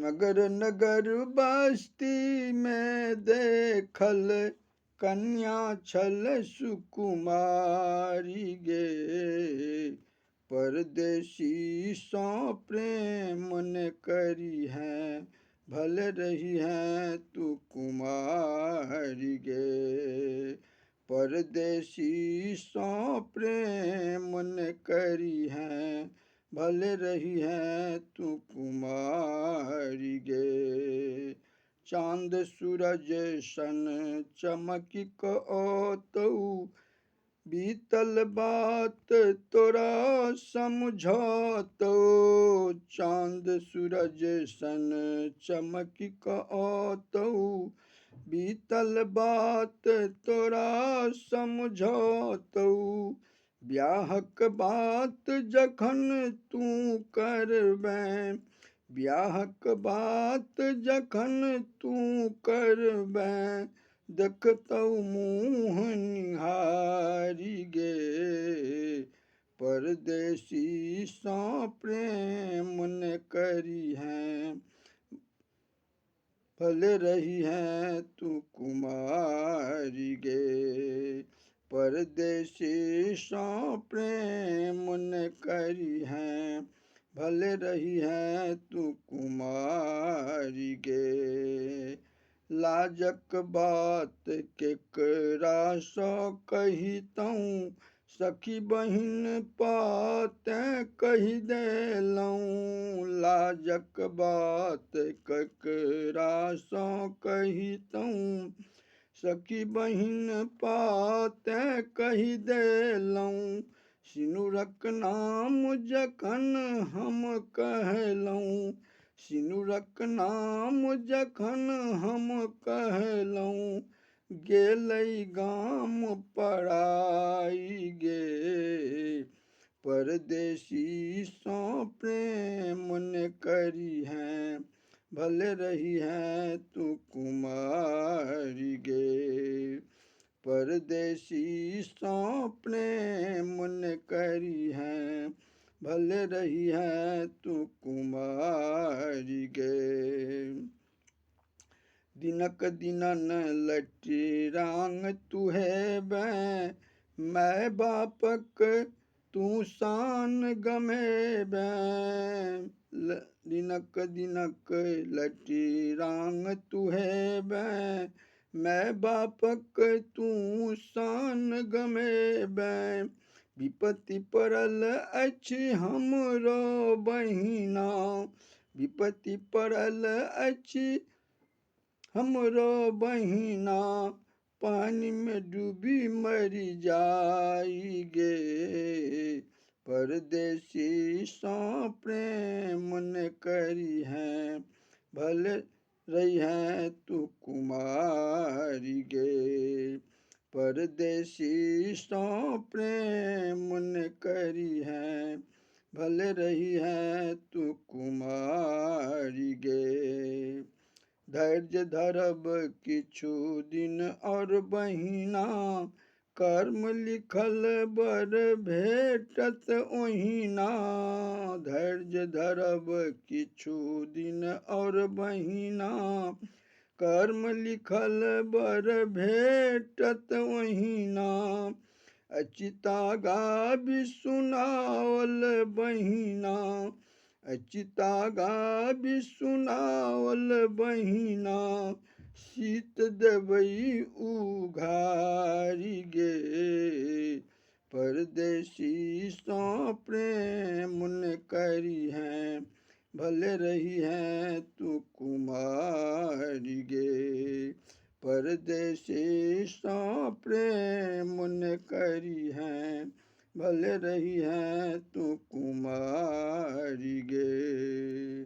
नगर नगर बस्ती में देखल कन्या छल सुकुमारी गे। परदेसी सौ प्रेम न करी है, भल रही है तू कुमारी गे। परदेसी सौ प्रेम न करी है, भल रही है तू कुमारी गे। चांद सूरज सन चमकी तऊ, बीतल बात तोरा समझौतो। चांद सूरज सन चमकी तऊ, बीतल बात तोरा समझौतो। ब्याहक बात जखन तू करबैं, ब्याहक बात जखन तू करबैं, देखतौ मुँह निहारी गे। परदेसी सौ प्रेम न करी है, भल रही है तू कुमारी गे। परदेसी सौ प्रेम न करी है, भल रही है तू कुमारी गे। लाजक बात केकरा सो कहितऊँ, सखी बहिन पाते कहि देलऊँ। लाजक बात केकरा सो कहितऊँ, सखी बहिन पाते कहि देलऊँ। सिनुरक नाम जखन हम कहलऊँ, सिनुरक नाम जखन हम कहलऊँ, गेलै गाम पराई गे। परदेसी सौ प्रेम न करी है, भल रही है तू कुमारी गे। परदेसी सौ प्रेम न करी है, भल रही है तू कुमारी गे। दिनक दिनन लटी रांग तुहे बैं, माय बापक तू शान गमे बैं। दिनक दिनक लटी रांग तुहे बैं, माय बापक तू शान गमे बैं। विपत्ति पड़ल अछि हमरो बहिना, विपत्ति पड़ल अछि हमरो बहिना, पानी में डूबी मरी जाई गे। परदेसी सौ प्रेम न करी है, भल रही है तू कुमारी गे। परदेसी सौ प्रेम न करी है, भल रही है तू कुमारी गे। धैर्य धरब किछु दिन और बहिना, कर्म लिखल बर भेटत ओहिना। धैर्य धरब किछु दिन और बहिना, कर्म लिखल बर भेटत ओहिना। अचिता गाबि सुनावल बहिना, अचिता गाबि सुनावल बहिना, शीत देबई उघारी गे। परदेसी सौ प्रेम न करी है, भल रही है तू कुमारी गे। परदेसी सौ प्रेम न करी है, भल रही है तू कुमारी गे।